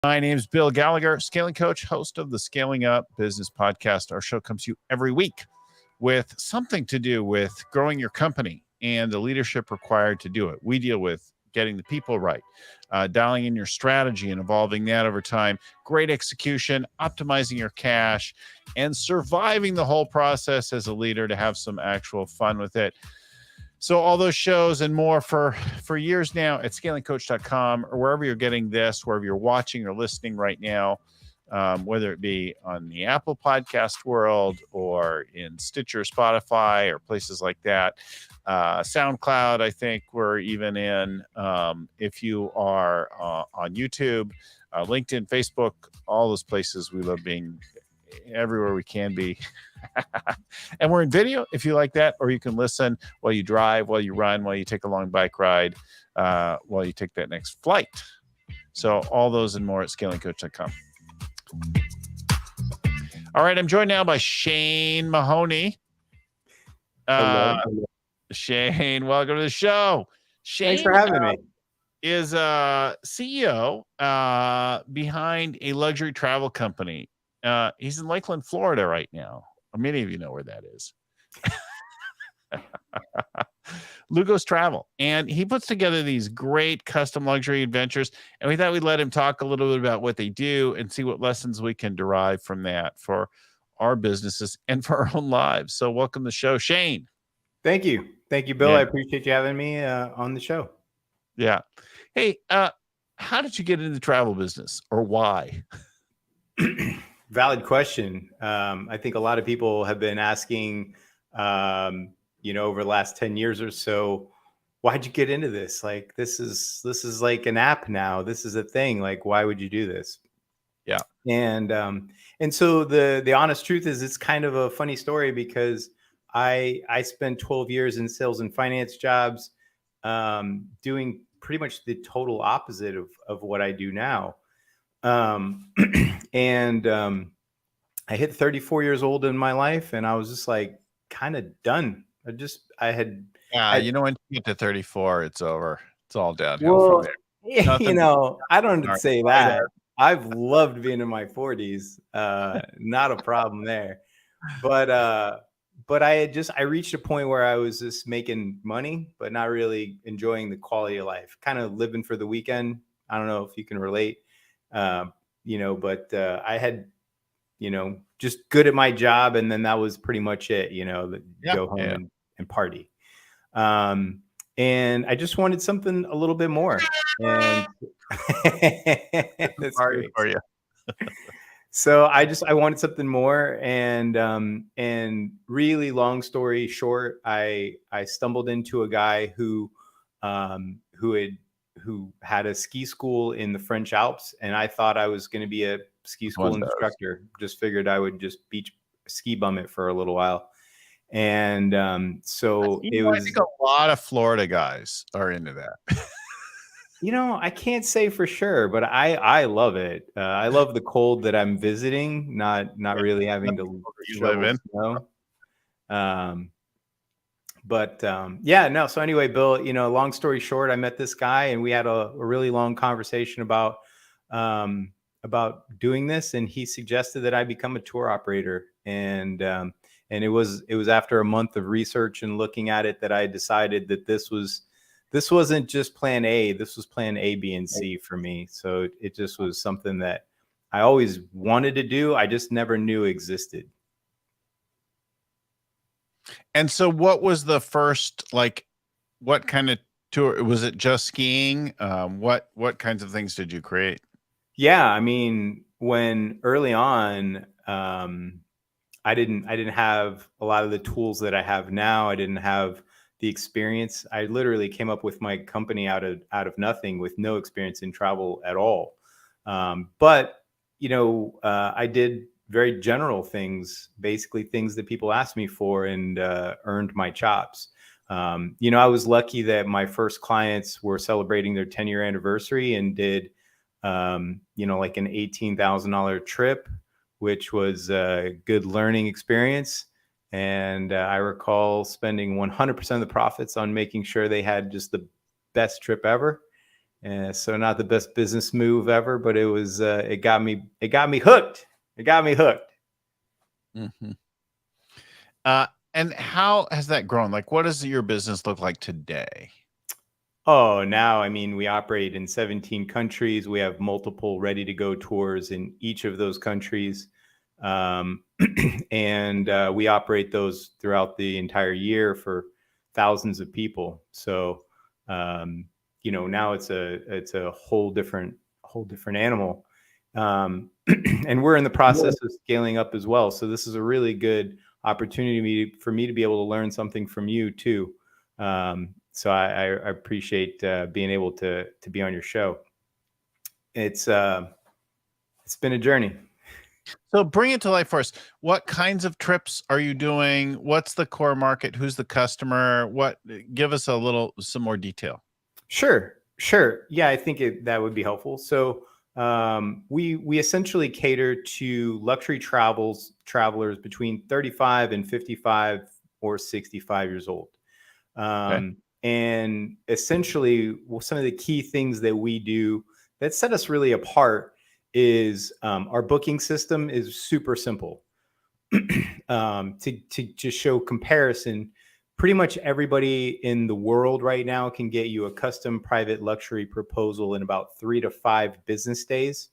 My name is Bill Gallagher, scaling coach, host of the Scaling Up Business Podcast. Our show comes to you every week with something to do with growing your company and the leadership required to do it. We deal with getting the people right, dialing in your strategy and evolving that over time, great execution, optimizing your cash, and surviving the whole process as a leader to have some actual fun with it. So all those shows and more for years now at scalingcoach.com or wherever you're getting this, wherever you're watching or listening right now, whether it be on the Apple podcast world or in Stitcher, Spotify, or places like that. SoundCloud, I think we're even in. If you are on YouTube, LinkedIn, Facebook, all those places, we love being everywhere we can be. And we're in video if you like that, or you can listen while you drive, while you run, while you take a long bike ride, while you take that next flight. So all those and more at scalingcoach.com. All right, I'm joined now by Shane Mahoney. Hello. Shane, welcome to the show. Shane, thanks for having me. Is CEO behind a luxury travel company. He's in Lakeland, Florida right now. Many of you know where that is. Lugos Travel. And he puts together these great custom luxury adventures. And we thought we'd let him talk a little bit about what they do and see what lessons we can derive from that for our businesses and for our own lives. So welcome to the show, Shane. Thank you. Thank you, Bill. Yeah. I appreciate you having me on the show. Yeah. Hey, how did you get into the travel business, or why? Valid question. I think a lot of people have been asking, over the last 10 years or so, why'd you get into this? Like, this is like an app now. This is a thing. Like, why would you do this? Yeah. And so the honest truth is, it's kind of a funny story because I spent 12 years in sales and finance jobs, doing pretty much the total opposite of what I do now. I hit 34 years old in my life, and I was just like kind of done. When you get to 34, it's over. It's all downhill from there. I don't say that. I've loved being in my 40s. Not a problem there. But I reached a point where I was just making money, but not really enjoying the quality of life, kind of living for the weekend. I don't know if you can relate. But I had, just good at my job. And then that was pretty much it, go home and party. And I just wanted something a little bit more. And that's great for you. So I wanted something more. And really long story short, I stumbled into a guy who had a ski school in the French Alps, and I thought I was going to be a ski school instructor. Just figured I would just ski bum it for a little while. And so it was. I think a lot of Florida guys are into that. I can't say for sure, but I love it. I love the cold that I'm visiting, not really having to live in snow. So anyway, Bill, long story short, I met this guy and we had a really long conversation about doing this. And he suggested that I become a tour operator. And it was after a month of research and looking at it that I decided that this wasn't just plan A, this was plan A, B, and C for me. So it just was something that I always wanted to do. I just never knew existed. And so what was the first, what kind of tour? Was it just skiing? What kinds of things did you create? Yeah. I mean, when early on, I didn't have a lot of the tools that I have now. I didn't have the experience. I literally came up with my company out of nothing with no experience in travel at all. But I did very general things, basically things that people asked me for, and earned my chops. I was lucky that my first clients were celebrating their 10-year anniversary and did, like an $18,000 trip, which was a good learning experience. And I recall spending 100% of the profits on making sure they had just the best trip ever. So not the best business move ever, but it was. It got me hooked. It got me hooked. Mm-hmm. And how has that grown? Like, what does your business look like today? Oh, now, I mean, we operate in 17 countries. We have multiple ready to go tours in each of those countries. And we operate those throughout the entire year for thousands of people. So, now it's a whole different animal. And we're in the process of scaling up as well. So this is a really good opportunity for me to be able to learn something from you too. So I appreciate being able to be on your show. It's been a journey. So bring it to life for us. What kinds of trips are you doing? What's the core market? Who's the customer? Give us some more detail. Sure. Yeah, I think that would be helpful. So we essentially cater to luxury travelers between 35 and 55 or 65 years old. Okay. And essentially, some of the key things that we do that set us really apart is our booking system is super simple. To just show comparison, pretty much everybody in the world right now can get you a custom private luxury proposal in about 3 to 5 business days.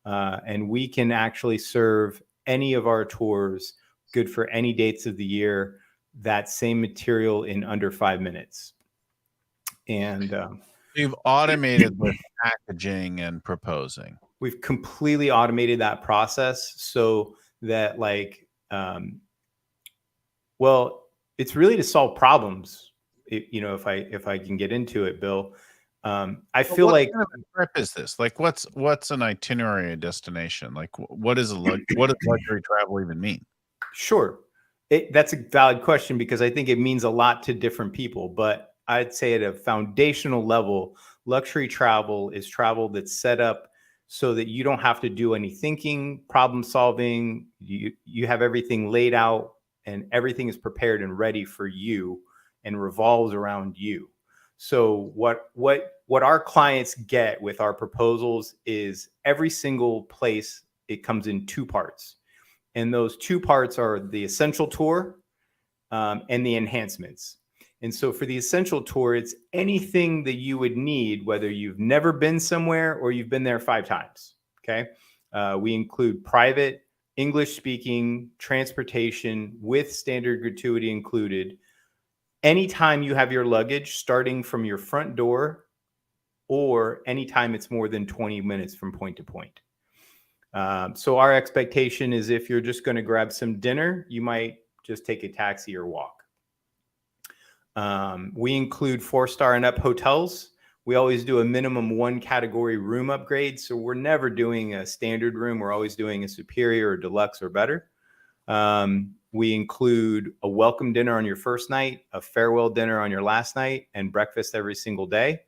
And we can actually serve any of our tours, good for any dates of the year, that same material in under 5 minutes. And you've automated the packaging and proposing. We've completely automated that process so that it's really to solve problems. If I can get into it, Bill, I feel what like kind of a trip is this? Like, what's an itinerary, a destination? Like, what does luxury travel even mean? Sure. That's a valid question because I think it means a lot to different people. But I'd say at a foundational level, luxury travel is travel that's set up so that you don't have to do any thinking, problem solving. You have everything laid out and everything is prepared and ready for you and revolves around you. So what our clients get with our proposals is every single place, it comes in 2 parts. And those 2 parts are the essential tour and the enhancements. And so for the essential tour, it's anything that you would need, whether you've never been somewhere or you've been there 5 times. Okay. We include private English speaking transportation with standard gratuity included. Anytime you have your luggage starting from your front door or anytime it's more than 20 minutes from point to point. So our expectation is if you're just going to grab some dinner, you might just take a taxi or walk. We include 4-star and up hotels. We always do a minimum 1 category room upgrade. So we're never doing a standard room. We're always doing a superior or deluxe or better. We include a welcome dinner on your first night, a farewell dinner on your last night, and breakfast every single day.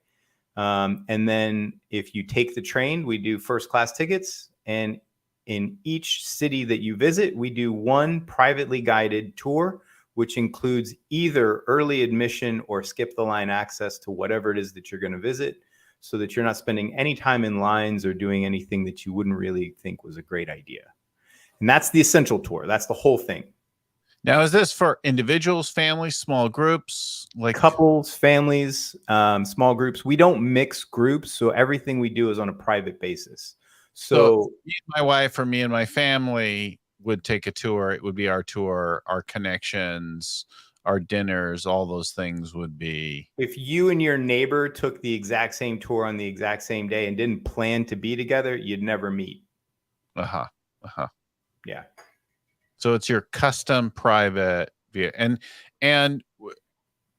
And then if you take the train, we do first class tickets. And in each city that you visit, we do 1 privately guided tour, which includes either early admission or skip the line access to whatever it is that you're going to visit, so that you're not spending any time in lines or doing anything that you wouldn't really think was a great idea. And that's the essential tour. That's the whole thing. Now, is this for individuals, families, small groups, like couples, families, small groups? We don't mix groups. So everything we do is on a private basis. So me and my wife or me and my family would take a tour. It would be our tour, our connections, our dinners, all those things would be. If you and your neighbor took the exact same tour on the exact same day and didn't plan to be together, you'd never meet. Uh-huh. Uh-huh. Yeah. So it's your custom private via and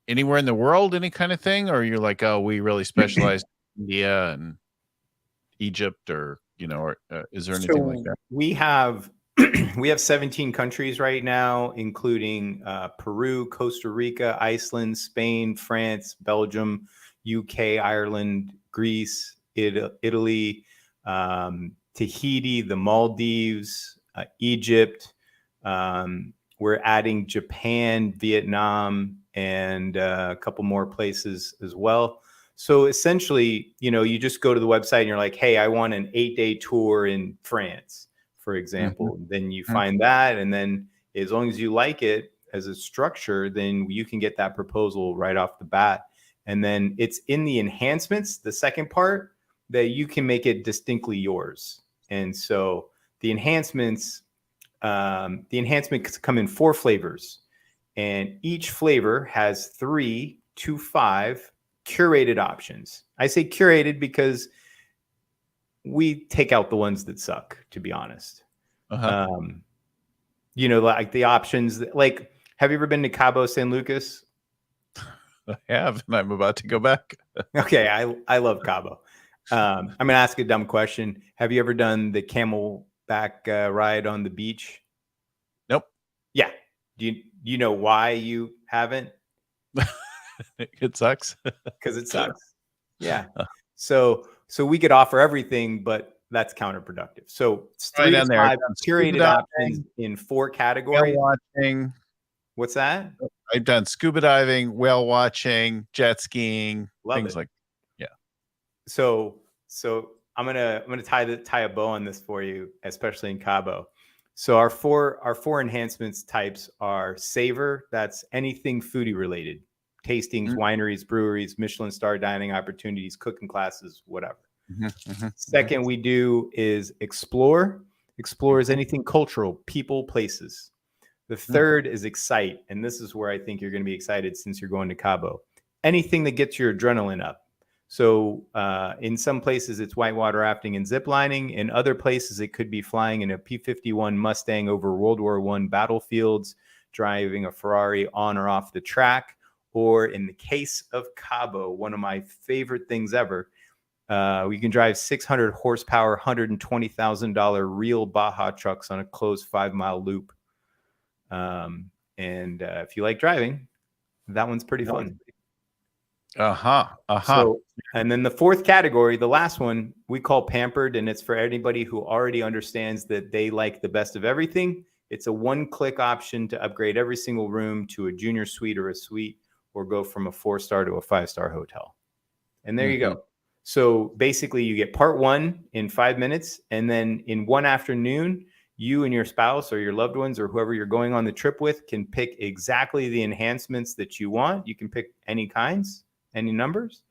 anywhere in the world, any kind of thing, or you're like, oh, we really specialize in India and Egypt, or or is there anything like that? We have 17 countries right now, including Peru, Costa Rica, Iceland, Spain, France, Belgium, UK, Ireland, Greece, Italy, Tahiti, the Maldives, Egypt. We're adding Japan, Vietnam, and a couple more places as well. So essentially, you just go to the website and you're like, hey, I want an 8-day tour in France, for example. Then you find that, and then as long as you like it as a structure, then you can get that proposal right off the bat. And then it's in the enhancements, the second part, that you can make it distinctly yours. And so the enhancements come in 4 flavors, and each flavor has 3 to 5 curated options. I say curated because we take out the ones that suck, to be honest. Like the options, like, have you ever been to Cabo San Lucas? I have, and I'm about to go back. Okay, I love Cabo. I'm going to ask a dumb question. Have you ever done the camelback ride on the beach? Nope. Yeah. Do you know why you haven't? It sucks. Because it sucks. Yeah. So we could offer everything, but that's counterproductive. So it's 3 to 5 curated options in 4 categories. Whale watching. What's that? I've done scuba diving, whale watching, jet skiing, things like. Yeah. So I'm gonna tie a bow on this for you, especially in Cabo. So our four enhancements types are savor. That's anything foodie related. Tastings, wineries, breweries, Michelin star dining opportunities, cooking classes, whatever. Second, we do is explore. Explore is anything cultural, people, places. The third is excite. And this is where I think you're going to be excited since you're going to Cabo. Anything that gets your adrenaline up. So in some places, it's whitewater rafting and zip lining. In other places, it could be flying in a P-51 Mustang over World War I battlefields, driving a Ferrari on or off the track. Or in the case of Cabo, one of my favorite things ever, we can drive 600 horsepower, $120,000 real Baja trucks on a closed 5-mile loop. And if you like driving, that one's pretty fun. So, and then the fourth category, the last one, we call pampered, and it's for anybody who already understands that they like the best of everything. It's a 1-click option to upgrade every single room to a junior suite or a suite, or go from a 4-star to a 5-star hotel. And there you go. So basically you get part 1 in 5 minutes. And then in one afternoon, you and your spouse or your loved ones or whoever you're going on the trip with can pick exactly the enhancements that you want. You can pick any kinds, any numbers.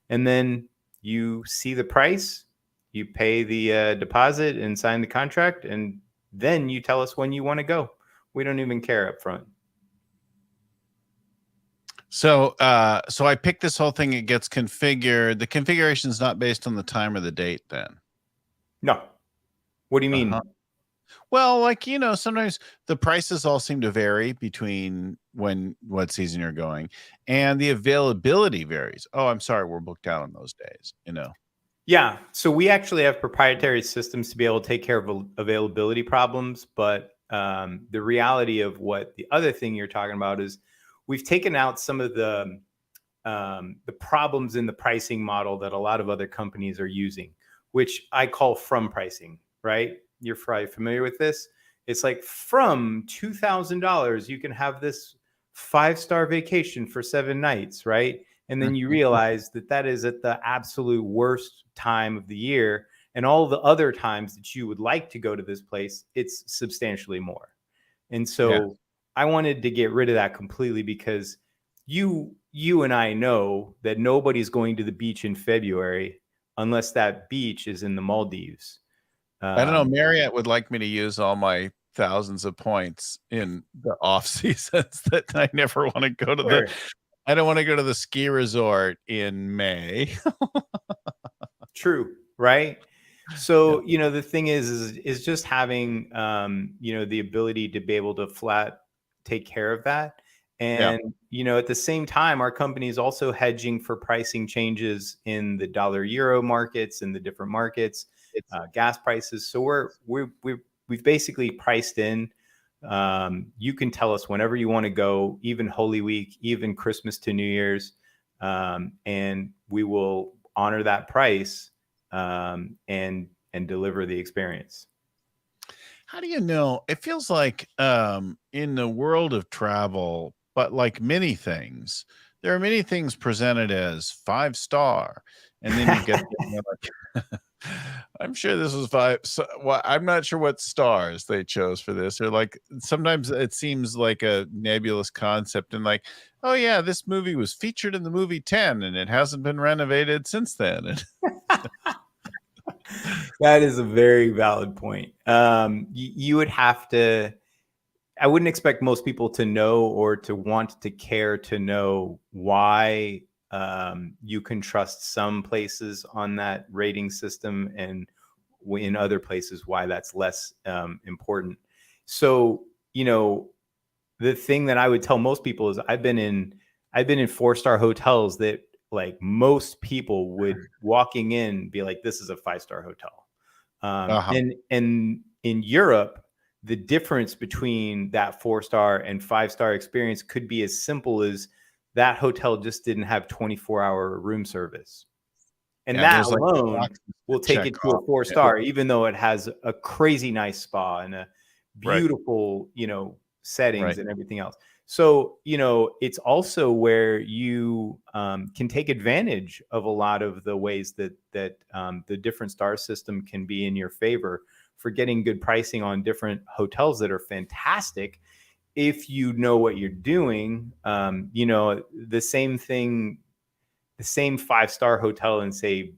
And then you see the price, you pay the deposit and sign the contract. And then you tell us when you want to go. We don't even care up front. So I pick this whole thing. It gets configured. The configuration is not based on the time or the date then. No. What do you mean? Well, like, sometimes the prices all seem to vary between what season you're going, and the availability varies. Oh, I'm sorry, we're booked out on those days, Yeah. So we actually have proprietary systems to be able to take care of availability problems. But the reality of what the other thing you're talking about is we've taken out some of the problems in the pricing model that a lot of other companies are using, which I call from pricing, right? You're probably familiar with this. It's like from $2,000, you can have this 5-star vacation for 7 nights, right? And then you realize that is at the absolute worst time of the year. And all the other times that you would like to go to this place, it's substantially more. And so I wanted to get rid of that completely because you and I know that nobody's going to the beach in February unless that beach is in the Maldives. I don't know. Marriott would like me to use all my thousands of points in the off seasons that I never want to go to I don't want to go to the ski resort in May. True. Right. So, the thing is just having, the ability to be able to flat take care of that. And, at the same time, our company is also hedging for pricing changes in the dollar-euro markets and the different markets, gas prices. So we've basically priced in. You can tell us whenever you want to go, even Holy Week, even Christmas to New Year's, and we will honor that price and deliver the experience. How do you know? It feels like in the world of travel, but like many things, there are many things presented as 5-star, and then you get like, I'm sure this was 5. So, well, I'm not sure what stars they chose for this, or like sometimes it seems like a nebulous concept, and like, oh yeah, this movie was featured in the movie 10, and it hasn't been renovated since then. And That is a very valid point. You would have to. I wouldn't expect most people to know or to want to care to know why you can trust some places on that rating system, and in other places why that's less important. So, the thing that I would tell most people is I've been in 4-star hotels that, like, most people would walking in be like, this is a 5-star hotel. uh-huh. And in Europe, the difference between that 4-star and 5-star experience could be as simple as that hotel just didn't have 24-hour room service. And Yeah, that there's like alone boxes will to take check it to a off. 4-star, even though it has a crazy nice spa and a Right, beautiful, settings right. and everything else. So, it's also where you can take advantage of a lot of the ways that the different star system can be in your favor for getting good pricing on different hotels that are fantastic if you know what you're doing. The same thing, the same 5-star hotel in, say,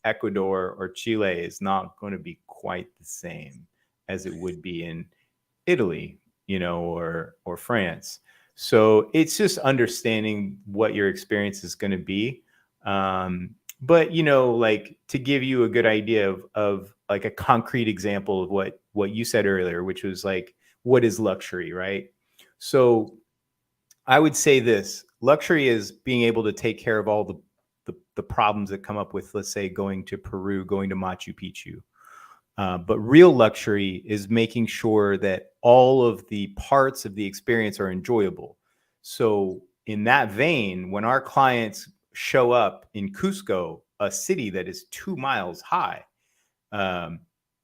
Ecuador or Chile is not going to be quite the same as it would be in Italy, or France. So it's just understanding what your experience is going to be. But like, to give you a good idea of like a concrete example of what you said earlier, which was like, what is luxury, right? So I would say this: luxury is being able to take care of all the problems that come up with, let's say, going to Peru, going to Machu Picchu. But real luxury is making sure that all of the parts of the experience are enjoyable. So, in that vein, when our clients show up in Cusco, a city that is 2 miles high, um,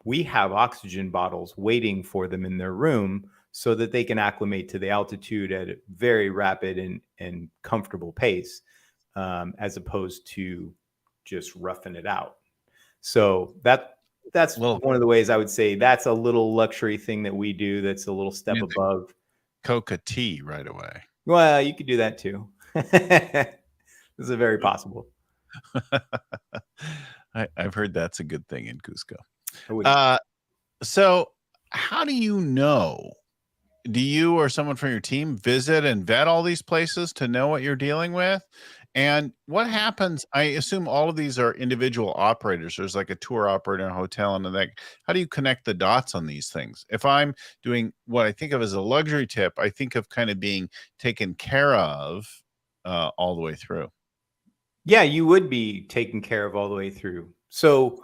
we have oxygen bottles waiting for them in their room so that they can acclimate to the altitude at a very rapid and comfortable pace, as opposed to just roughing it out. So that's Little one of the ways I would say that's a little luxury thing that we do. That's a little step need the above. Coca tea right away. Well, you could do that too. This is very possible. I've heard that's a good thing in Cusco. I would. Uh, so how do you know? Do you or someone from your team visit and vet all these places to know what you're dealing with? And what happens? I assume all of these are individual operators. There's like a tour operator in a hotel, and like, how do you connect the dots on these things? If I'm doing what I think of as a luxury tip, I think of kind of being taken care of all the way through. Yeah, you would be taken care of all the way through. So,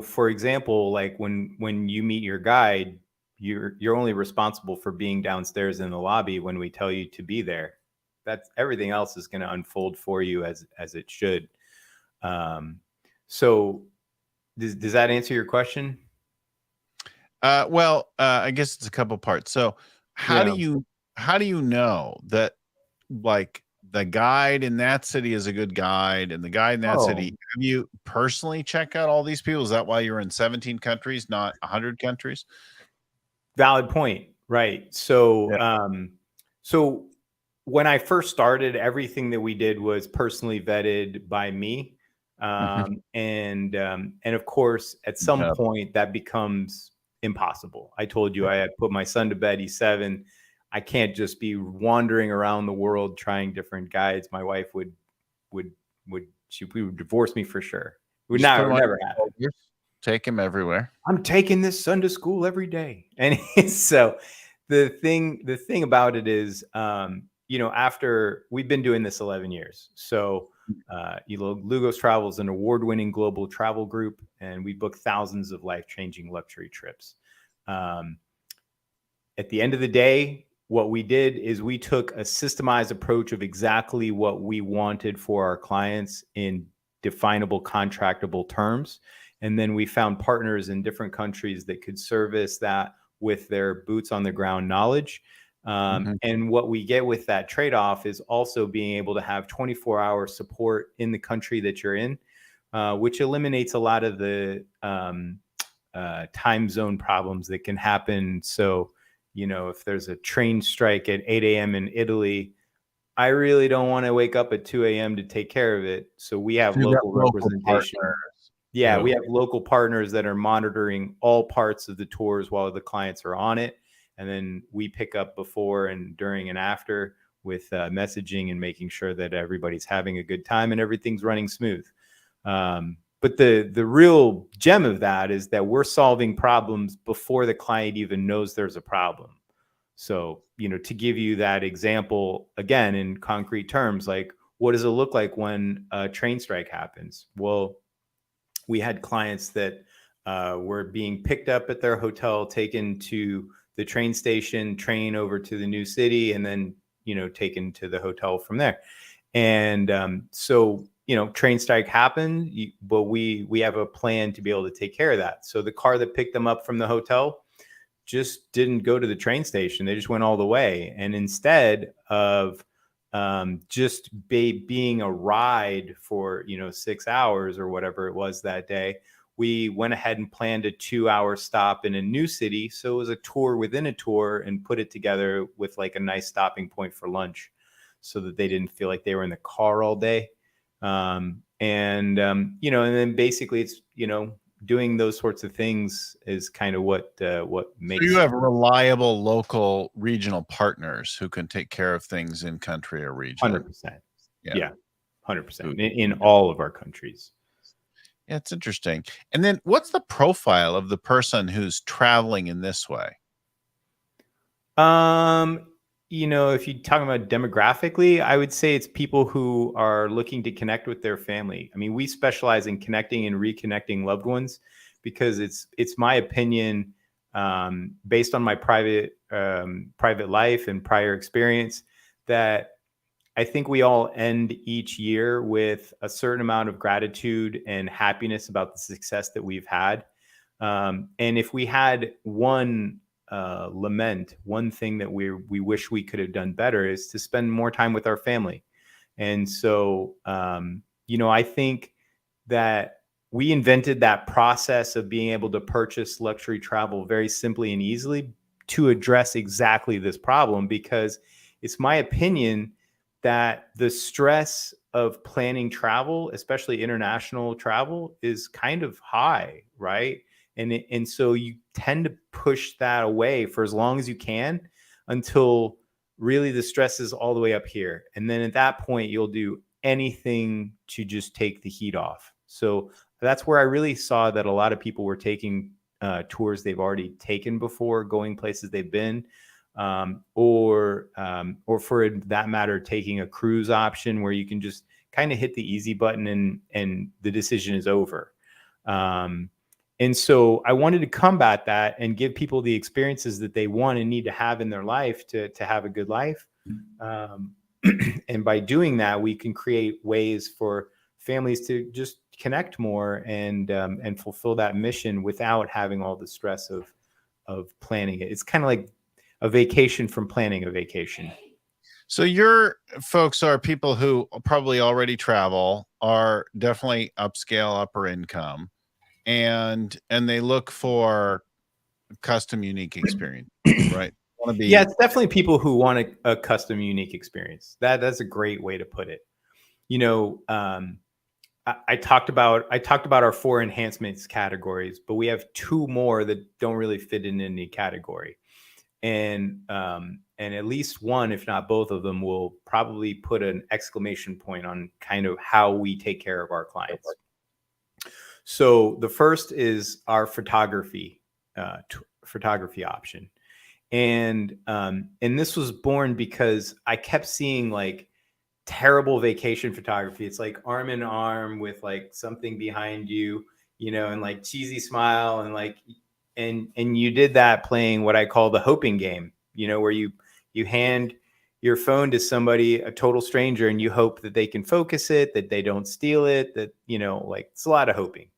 for example, like when you meet your guide, you're only responsible for being downstairs in the lobby when we tell you to be there. That's everything else is going to unfold for you as it should. Um, so does that answer your question? Well, I guess it's a couple parts. So, how do Yeah. you how do you know that like the guide in that city is a good guide, and the guide in that city? Oh, Have you personally check out all these people? Is that why you're in 17 countries, not 100 countries? valid point. Right. Yeah. So when I first started, everything that we did was personally vetted by me. Mhm. And of course, at some Yeah. point that becomes impossible. I told you I had put my son to bed. He's 7. I can't just be wandering around the world trying different guides. My wife would we would divorce me for sure. It would Just not, put it them would on never your happen. shoulders, take him everywhere. I'm taking this son to school every day. And so the thing about it is, after we've been doing this 11 years. So, Lugos Travel is an award-winning global travel group, and we book thousands of life-changing luxury trips. Um, at the end of the day, what we did is we took a systemized approach of exactly what we wanted for our clients in definable, contractable terms. And then we found partners in different countries that could service that with their boots on the ground knowledge. And what we get with that trade-off is also being able to have 24-hour support in the country that you're in, which eliminates a lot of the time zone problems that can happen. So, if there's a train strike at 8 a.m. in Italy, I really don't want to wake up at 2 a.m. to take care of it. So we have local representation. Yeah, we have local partners that are monitoring all parts of the tours while the clients are on it. And then we pick up before and during and after with messaging and making sure that everybody's having a good time and everything's running smooth. But the real gem of that is that we're solving problems before the client even knows there's a problem. So, to give you that example, again, in concrete terms, like what does it look like when a train strike happens? Well, we had clients that were being picked up at their hotel, taken to the train station, train over to the new city, and then, taken to the hotel from there. And so, train strike happened, but we have a plan to be able to take care of that. So the car that picked them up from the hotel just didn't go to the train station. They just went all the way. And instead of just being a ride for, 6 hours or whatever it was that day, we went ahead and planned a 2-hour stop in a new city. So it was a tour within a tour and put it together with like a nice stopping point for lunch so that they didn't feel like they were in the car all day. And then basically it's, doing those sorts of things is kind of what makes. So you have reliable local regional partners who can take care of things in country or region. 100%. Yeah. 100% in all of our countries. Yeah, it's interesting. And then what's the profile of the person who's traveling in this way? If you're talking about demographically, I would say it's people who are looking to connect with their family. I mean, we specialize in connecting and reconnecting loved ones because it's my opinion, based on my private life and prior experience, that I think we all end each year with a certain amount of gratitude and happiness about the success that we've had. And if we had one lament, one thing that we wish we could have done better is to spend more time with our family. And so, I think that we invented that process of being able to purchase luxury travel very simply and easily to address exactly this problem, because it's my opinion that the stress of planning travel, especially international travel, is kind of high, right? And so you tend to push that away for as long as you can until really the stress is all the way up here. And then at that point, you'll do anything to just take the heat off. So that's where I really saw that a lot of people were taking tours they've already taken before, going places they've been, or for that matter, taking a cruise option where you can just kind of hit the easy button and the decision is over. And so I wanted to combat that and give people the experiences that they want and need to have in their life to have a good life. And by doing that, we can create ways for families to just connect more and fulfill that mission without having all the stress of planning it. It's kind of like a vacation from planning a vacation. So your folks are people who probably already travel, are definitely upscale, upper income, and they look for custom, unique experience, right? Yeah, it's definitely people who want a custom, unique experience. That's a great way to put it. I talked about our 4 enhancements categories, but we have 2 more that don't really fit in any category. And at least one, if not both of them, will probably put an exclamation point on kind of how we take care of our clients. So the first is our photography option. And this was born because I kept seeing like terrible vacation photography. It's like arm in arm with like something behind you, and like cheesy smile and like, and you did that playing what I call the hoping game, where you hand your phone to somebody, a total stranger, and you hope that they can focus it, that they don't steal it, that, like it's a lot of hoping,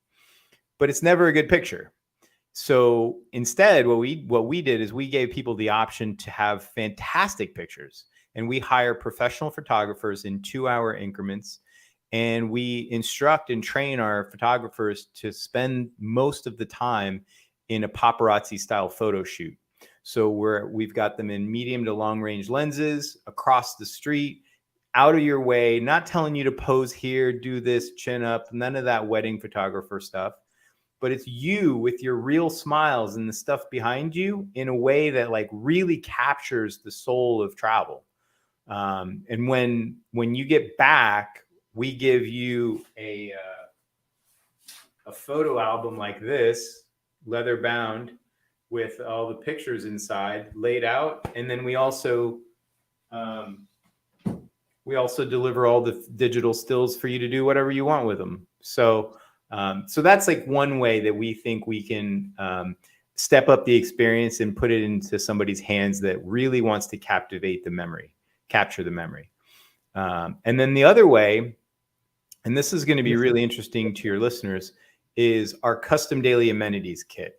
but it's never a good picture. So instead, what we did is we gave people the option to have fantastic pictures, and we hire professional photographers in 2-hour increments. And we instruct and train our photographers to spend most of the time in a paparazzi style photo shoot. So we've got them in medium to long range lenses across the street, out of your way, not telling you to pose here, do this, chin up, none of that wedding photographer stuff. But it's you with your real smiles and the stuff behind you in a way that like really captures the soul of travel. And when you get back, we give you a photo album like this, leather bound, with all the pictures inside laid out, and then we also deliver all the digital stills for you to do whatever you want with them. So that's like one way that we think we can step up the experience and put it into somebody's hands that really wants to capture the memory. And then the other way, and this is going to be really interesting to your listeners, is our custom daily amenities kit.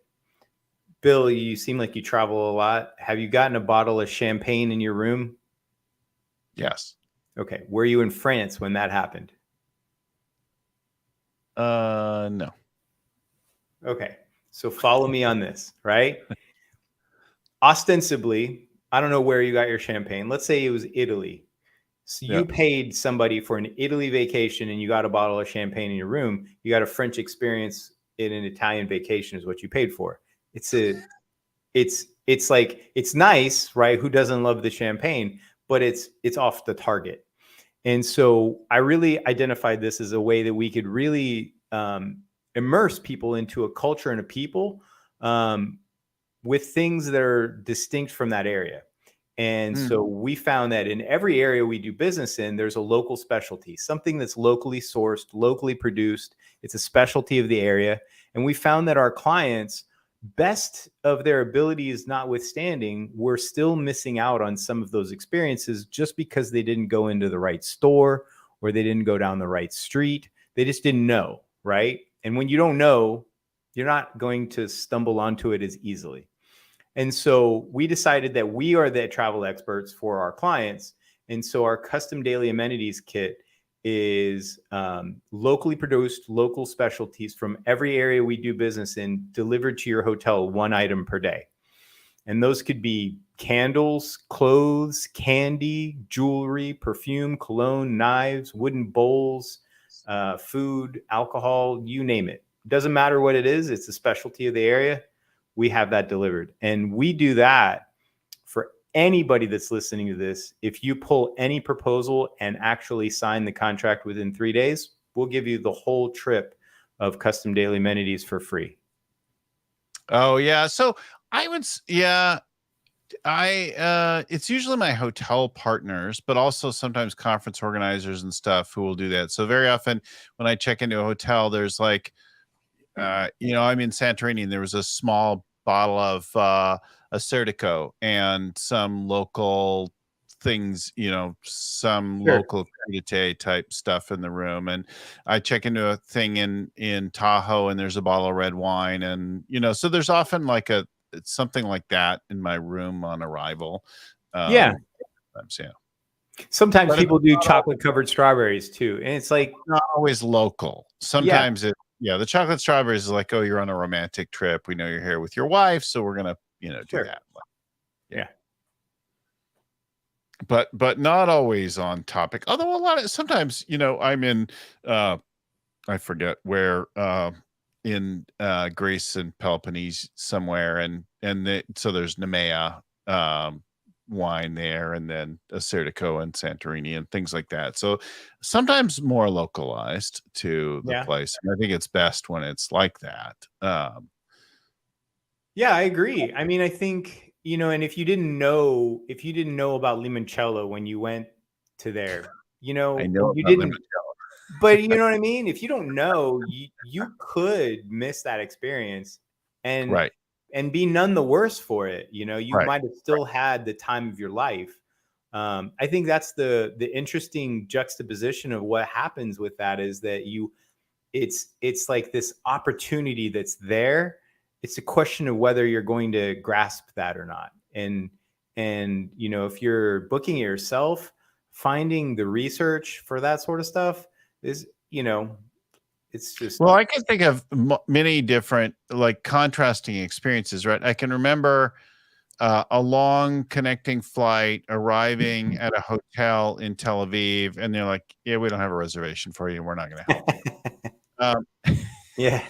Bill, you seem like you travel a lot. Have you gotten a bottle of champagne in your room? Yes. Okay. Were you in France when that happened? No. Okay. So follow me on this, right? Ostensibly, I don't know where you got your champagne. Let's say it was Italy. So you paid somebody for an Italy vacation and you got a bottle of champagne in your room. You got a French experience in an Italian vacation is what you paid for. It's like, it's nice, right? Who doesn't love the champagne, but it's off the target. And so I really identified this as a way that we could really immerse people into a culture and a people with things that are distinct from that area. And so we found that in every area we do business in, there's a local specialty, something that's locally sourced, locally produced. It's a specialty of the area. And we found that our clients, best of their abilities notwithstanding, were still missing out on some of those experiences just because they didn't go into the right store or they didn't go down the right street. They just didn't know, right? And when you don't know, you're not going to stumble onto it as easily. And so we decided that we are the travel experts for our clients. And so our custom daily amenities kit is locally produced, local specialties from every area we do business in, delivered to your hotel, one item per day. And those could be candles, clothes, candy, jewelry, perfume, cologne, knives, wooden bowls, food, alcohol, you name it. Doesn't matter what it is. It's a specialty of the area. We have that delivered. And we do that for anybody that's listening to this. If you pull any proposal and actually sign the contract within 3 days, we'll give you the whole trip of custom daily amenities for free. Oh yeah. So I would, it's usually my hotel partners, but also sometimes conference organizers and stuff who will do that. So very often when I check into a hotel, there's like, I'm in Santorini and there was a small bottle of Acertico and some local things, some local crudité type stuff in the room. And I check into a thing in Tahoe and there's a bottle of red wine. And, so there's often like it's something like that in my room on arrival. Sometimes people do chocolate covered strawberries too. And it's like not always local. Sometimes the chocolate strawberries is like, oh, you're on a romantic trip. We know you're here with your wife. So we're going to, do that. Yeah. But not always on topic. Although sometimes, I'm in, I forget where, in Greece and Peloponnese somewhere. So there's Nemea, wine there, and then Acertico and Santorini and things like that. So sometimes more localized to the place. And I think it's best when it's like that. Yeah, I agree. I mean, I think, and if you didn't know about limoncello when you went to there, I know you didn't, but you know what I mean? If you don't know, you could miss that experience and be none the worse for it. You might have still had the time of your life. I think that's the interesting juxtaposition of what happens with that is that it's like this opportunity that's there. it's a question of whether you're going to grasp that or not. And if you're booking it yourself, finding the research for that sort of stuff is, it's just. Well, I can think of many different like contrasting experiences, right? I can remember a long connecting flight arriving at a hotel in Tel Aviv, and they're like, "Yeah, we don't have a reservation for you. We're not going to help you." Yeah,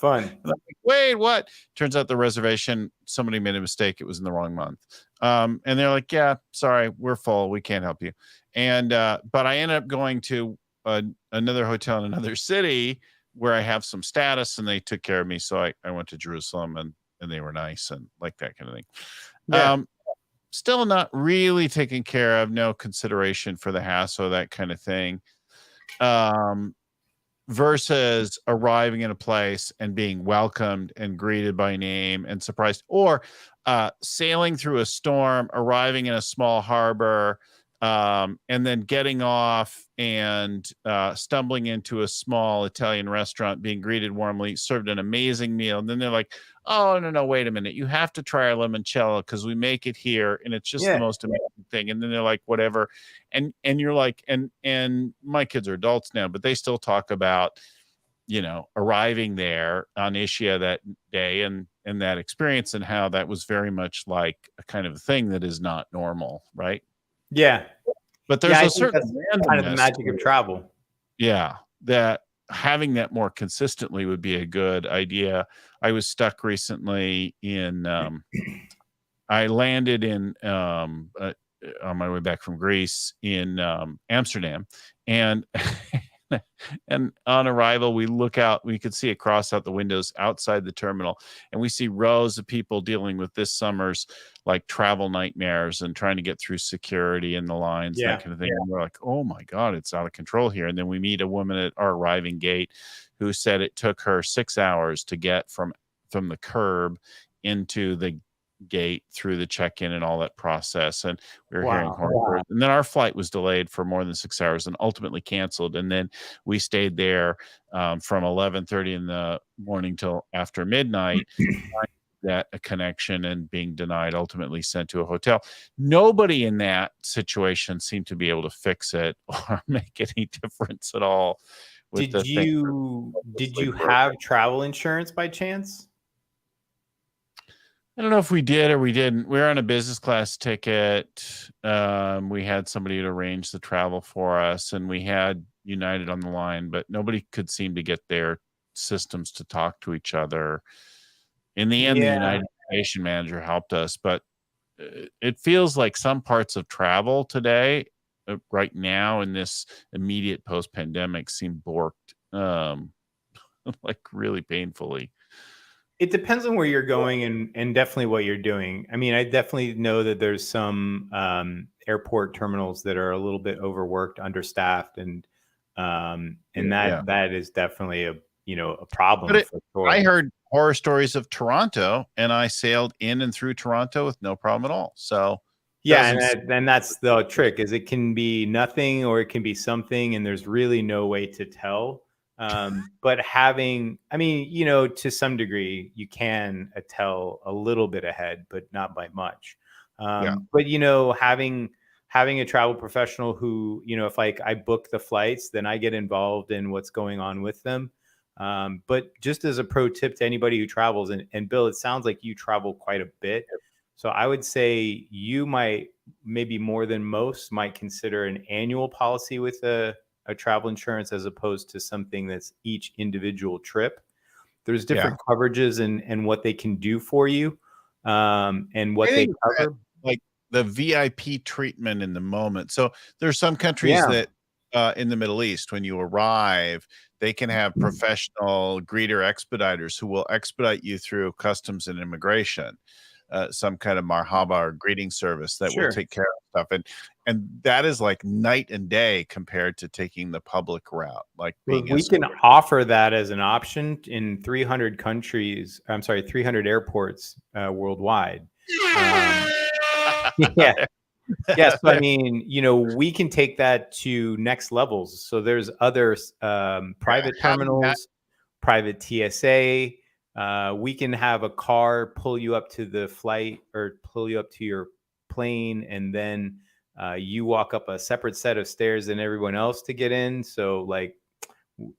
fun. I'm like, wait, what? Turns out the reservation, somebody made a mistake. It was in the wrong month. And they're like, "Yeah, sorry, we're full. We can't help you." And but I ended up going to another hotel in another city where I have some status, and they took care of me. So I went to Jerusalem, and they were nice and like that kind of thing. Yeah. Still not really taken care of, no consideration for the hassle, that kind of thing. Versus arriving in a place and being welcomed and greeted by name and surprised, or sailing through a storm, arriving in a small harbor, and then getting off and stumbling into a small Italian restaurant, being greeted warmly, served an amazing meal. And then they're like, "Oh, no, wait a minute. You have to try our limoncello because we make it here. And it's just the most amazing thing." And then they're like, whatever. And you're like, and my kids are adults now, but they still talk about, arriving there on Ischia that day and that experience, and how that was very much like a kind of thing that is not normal. Right. Yeah. But there's a certain kind of the magic of travel. Yeah. That having that more consistently would be a good idea. I was stuck recently in, I landed in, on my way back from Greece in Amsterdam, and and on arrival, we look out, we could see across out the windows outside the terminal, and we see rows of people dealing with this summer's like travel nightmares and trying to get through security and the lines, that kind of thing. And we're like, oh my God, it's out of control here. And then we meet a woman at our arriving gate who said it took her 6 hours to get from the curb into the gate through the check-in and all that process. And we were hearing horror stories. And then our flight was delayed for more than 6 hours and ultimately canceled. And then we stayed there from 11:30 in the morning till after midnight, that a connection, and being denied, ultimately sent to a hotel. Nobody in that situation seemed to be able to fix it or make any difference at all. Did you have travel insurance by chance? I don't know if we did or we didn't. We were on a business class ticket. We had somebody to arrange the travel for us, and we had United on the line, but nobody could seem to get their systems to talk to each other. In the end, the United Station manager helped us, but it feels like some parts of travel today, right now in this immediate post-pandemic, seem borked, like really painfully. It depends on where you're going and definitely what you're doing. I mean, I definitely know that there's some airport terminals that are a little bit overworked, understaffed, and that is definitely a problem. But for sure. I heard horror stories of Toronto, and I sailed in and through Toronto with no problem at all. So and that's the trick, is it can be nothing or it can be something, and there's really no way to tell. But to some degree, you can tell a little bit ahead, but not by much. But having a travel professional who, if like I book the flights, then I get involved in what's going on with them. But just as a pro tip to anybody who travels, and Bill, it sounds like you travel quite a bit. So I would say you might, maybe more than most, might consider an annual policy with a travel insurance, as opposed to something that's each individual trip. There's different coverages and what they can do for you, and what they cover. Like the VIP treatment in the moment. So there's some countries that in the Middle East, when you arrive, they can have professional greeter expediters who will expedite you through customs and immigration. Some kind of marhaba or greeting service that will take care of stuff. And that is like night and day compared to taking the public route. Like we can offer that as an option in 300 countries. I'm sorry, 300 airports worldwide. Yes. I mean, we can take that to next levels. So there's other private terminals, private TSA, We can have a car pull you up to the flight or pull you up to your plane, and then you walk up a separate set of stairs than everyone else to get in. So like,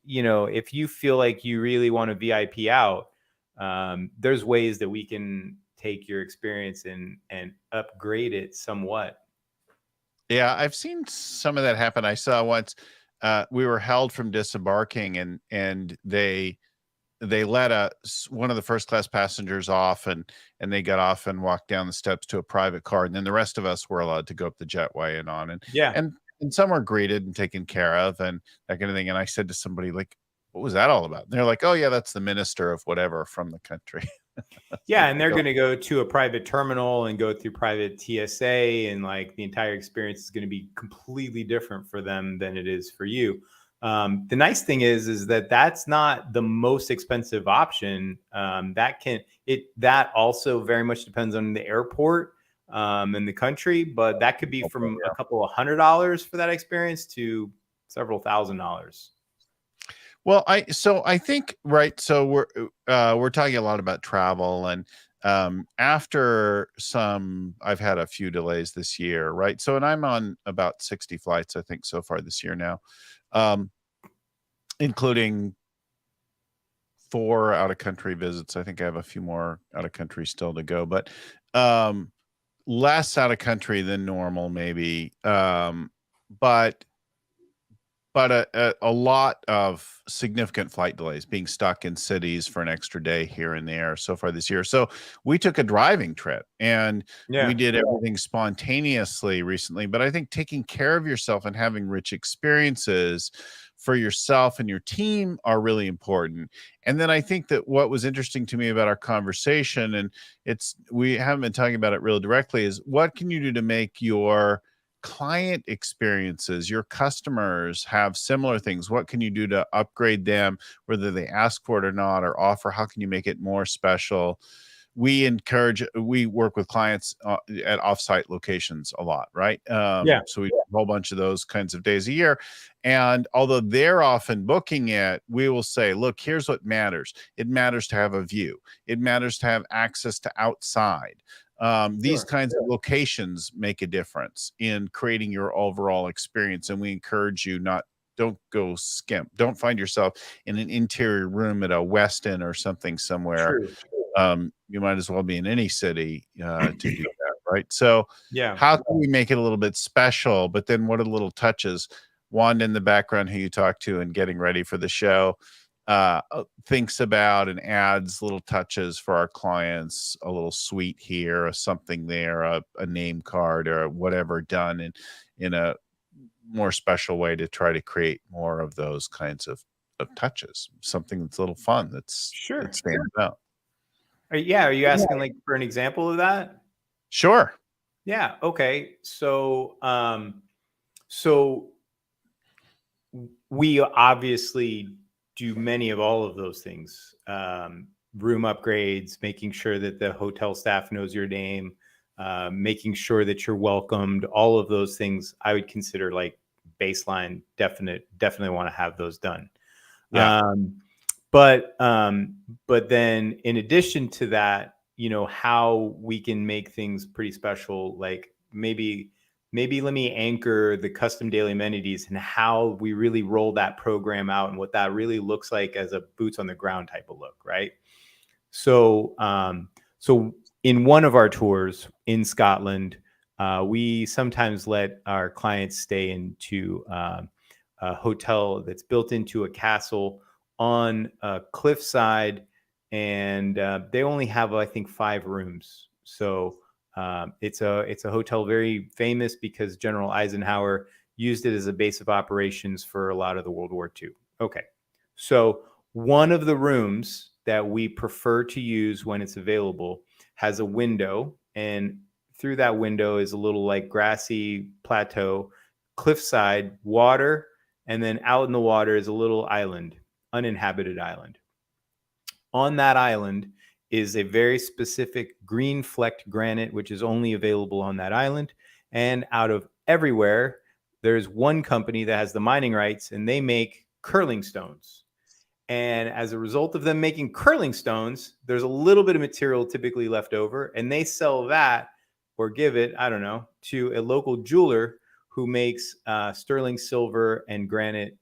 if you feel like you really want to VIP out, there's ways that we can take your experience and upgrade it somewhat. Yeah, I've seen some of that happen. I saw once we were held from disembarking, and they let one of the first class passengers off, and they got off and walked down the steps to a private car, and then the rest of us were allowed to go up the jetway and on, Yeah. and some were greeted and taken care of and that kind of thing. And I said to somebody, like, what was that all about? And they're like, oh yeah, that's the minister of whatever from the country. Yeah, and they're going to go to a private terminal and go through private TSA, and like the entire experience is going to be completely different for them than it is for you. The nice thing is that that's not the most expensive option. That also very much depends on the airport and the country, but that could be from a couple of $100 for that experience to several $1,000s. Well, I think, right. So we're talking a lot about travel, and after I've had a few delays this year, right? So, and I'm on about 60 flights, I think, so far this year now, including 4 out of country visits. I think I have a few more out of country still to go, but less out of country than normal, maybe. But a lot of significant flight delays, being stuck in cities for an extra day here and there so far this year. So we took a driving trip, and we did everything spontaneously recently. But I think taking care of yourself and having rich experiences for yourself and your team are really important. And then I think that what was interesting to me about our conversation, and we haven't been talking about it real directly, is what can you do to make your client experiences, your customers, have similar things? What can you do to upgrade them, whether they ask for it or not, or offer? How can you make it more special? We work with clients at offsite locations a lot, right? So we do a whole bunch of those kinds of days a year. And although they're often booking it, we will say, look, here's what matters. It matters to have a view. It matters to have access to outside. These kinds of locations make a difference in creating your overall experience. And we encourage you don't go skimp. Don't find yourself in an interior room at a Westin or something somewhere. You might as well be in any city to do that, right? So how can we make it a little bit special? But then what are the little touches? Wanda in the background, who you talk to and getting ready for the show, thinks about and adds little touches for our clients, a little suite here, or something there, a name card or whatever, done in a more special way to try to create more of those kinds of touches, something that's a little fun, that stands out. Are you asking like for an example of that? Sure. Yeah. Okay. So we obviously do many of all of those things. Room upgrades, making sure that the hotel staff knows your name, making sure that you're welcomed, all of those things I would consider like baseline. Definitely want to have those done. But then in addition to that, how we can make things pretty special, like maybe let me anchor the custom daily amenities and how we really roll that program out and what that really looks like as a boots on the ground type of look, right? So in one of our tours in Scotland, we sometimes let our clients stay into a hotel that's built into a castle on a cliffside, and they only have, I think, 5 rooms. So it's a hotel very famous because General Eisenhower used it as a base of operations for a lot of the World War II. Okay, so one of the rooms that we prefer to use when it's available has a window, and through that window is a little like grassy plateau, cliffside, water, and then out in the water is a little island, uninhabited island. On that island is a very specific green flecked granite, which is only available on that island. And out of everywhere, there's one company that has the mining rights, and they make curling stones. And as a result of them making curling stones, there's a little bit of material typically left over, and they sell that or give it, I don't know, to a local jeweler who makes sterling silver and granite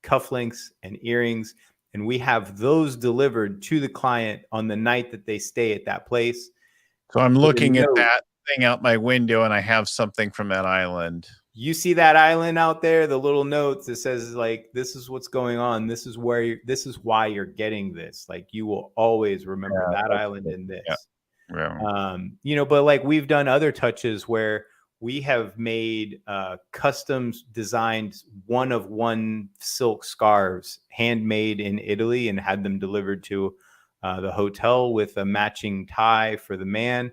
cufflinks and earrings. And we have those delivered to the client on the night that they stay at that place. So I'm looking at that thing out my window, and I have something from that island. You see that island out there, the little notes that says like, this is what's going on. This is where this is why you're getting this. Like, you will always remember that island in this. Yeah. You know, but like, we've done other touches where we have made custom designed one of one silk scarves handmade in Italy and had them delivered to the hotel with a matching tie for the man.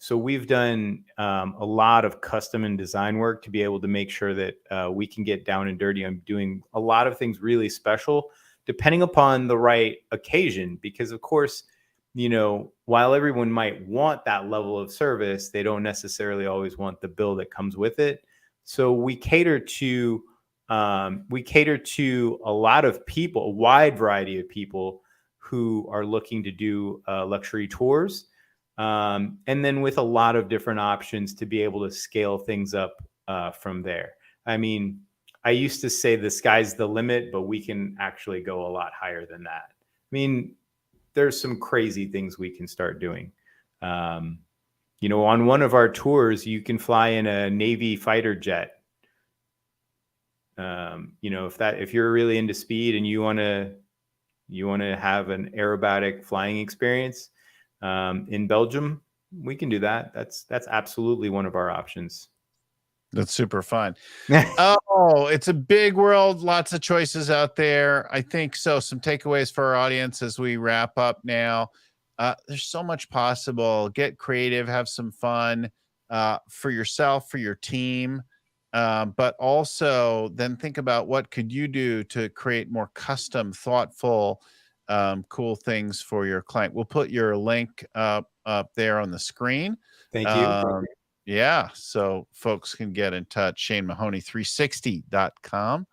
So we've done a lot of custom and design work to be able to make sure that we can get down and dirty on doing a lot of things really special, depending upon the right occasion. Because of course, you know, while everyone might want that level of service, they don't necessarily always want the bill that comes with it. So we cater to a lot of people, a wide variety of people who are looking to do luxury tours. And then with a lot of different options to be able to scale things up from there. I mean, I used to say the sky's the limit, but we can actually go a lot higher than that. I mean, there's some crazy things we can start doing. You know, on one of our tours, you can fly in a Navy fighter jet. You know, if you're really into speed and you want to have an aerobatic flying experience, in Belgium, we can do that. That's absolutely one of our options. That's super fun. Oh, it's a big world. Lots of choices out there. I think so. Some takeaways for our audience as we wrap up now. There's so much possible. Get creative, have some fun for yourself, for your team. But also then think about what could you do to create more custom, thoughtful, cool things for your client. We'll put your link up there on the screen. Thank you. Yeah, so folks can get in touch. ShaneMahoney360.com,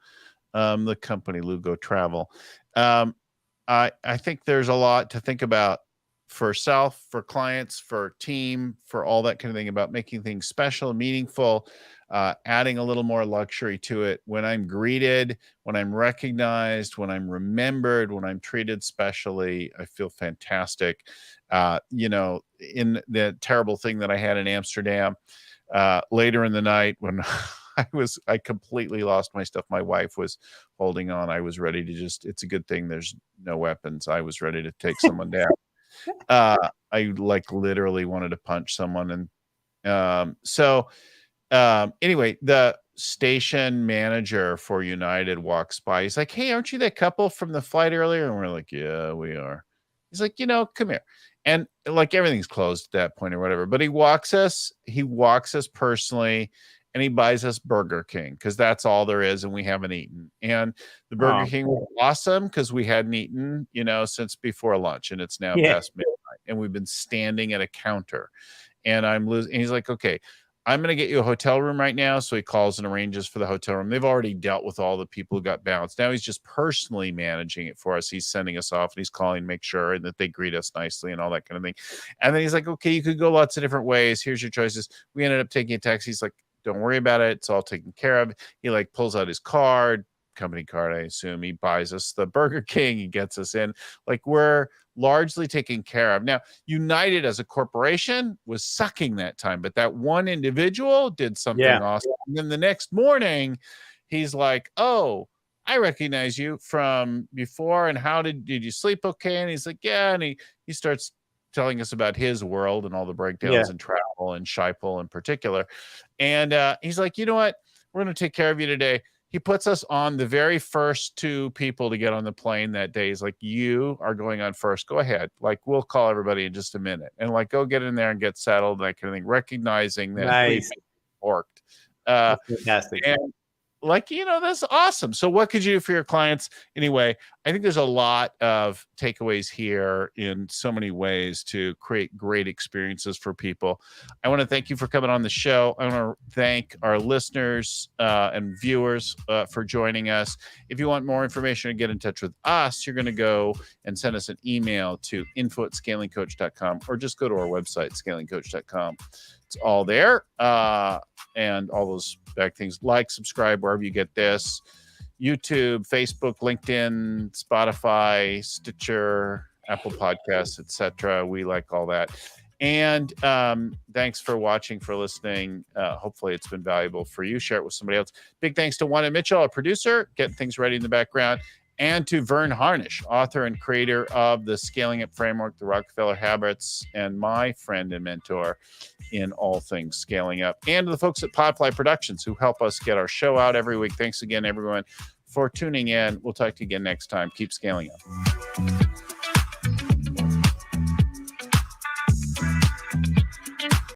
the company Lugos Travel. I think there's a lot to think about for self, for clients, for team, for all that kind of thing, about making things special, meaningful, adding a little more luxury to it. When I'm greeted, when I'm recognized, when I'm remembered, when I'm treated specially, I feel fantastic. You know, in the terrible thing that I had in Amsterdam, later in the night when I completely lost my stuff. My wife was holding on. I was ready to it's a good thing there's no weapons. I was ready to take someone down. I like literally wanted to punch someone. And anyway, the station manager for United walks by. He's like, "Hey, aren't you that couple from the flight earlier?" And we're like, "Yeah, we are." He's like, "Come here." And like everything's closed at that point or whatever, but he walks us personally, and he buys us Burger King because that's all there is, and we haven't eaten. And the Burger King was awesome because we hadn't eaten, since before lunch, and it's now past midnight, and we've been standing at a counter, and I'm losing. And he's like, "Okay, I'm going to get you a hotel room right now." So he calls and arranges for the hotel room. They've already dealt with all the people who got bounced. Now he's just personally managing it for us. He's sending us off and he's calling to make sure and that they greet us nicely and all that kind of thing. And then he's like, "Okay, you could go lots of different ways. Here's your choices." We ended up taking a taxi. He's like, "Don't worry about it. It's all taken care of." He like pulls out his card, company card, I assume. He buys us the Burger King. He gets us in. Like, we're largely taken care of. Now, United as a corporation was sucking that time, but that one individual did something awesome. And then the next morning, he's like, "Oh, I recognize you from before. And how did you sleep okay?" And he's like, "Yeah." And he starts telling us about his world and all the breakdowns and travel and Scheipel in particular. And he's like, "You know what? We're going to take care of you today." He puts us on the very first two people to get on the plane that day. He's like, "You are going on first. Go ahead. Like, we'll call everybody in just a minute." And like, go get in there and get settled, that kind of thing, recognizing that we've been worked. That's fantastic. like, that's awesome. So what could you do for your clients? Anyway, I think there's a lot of takeaways here in so many ways to create great experiences for people. I want to thank you for coming on the show. I want to thank our listeners and viewers for joining us. If you want more information or get in touch with us, you're going to go and send us an email to info@scalingcoach.com, or just go to our website, scalingcoach.com. It's all there. And all those back things. Like, subscribe wherever you get this. YouTube, Facebook, LinkedIn, Spotify, Stitcher, Apple Podcasts, etc. We like all that. And thanks for watching, for listening. Hopefully it's been valuable for you. Share it with somebody else. Big thanks to Juan and Mitchell, our producer, getting things ready in the background. And to Vern Harnish, author and creator of the Scaling Up Framework, the Rockefeller Habits, and my friend and mentor in all things scaling up. And to the folks at Podfly Productions who help us get our show out every week. Thanks again, everyone, for tuning in. We'll talk to you again next time. Keep scaling up.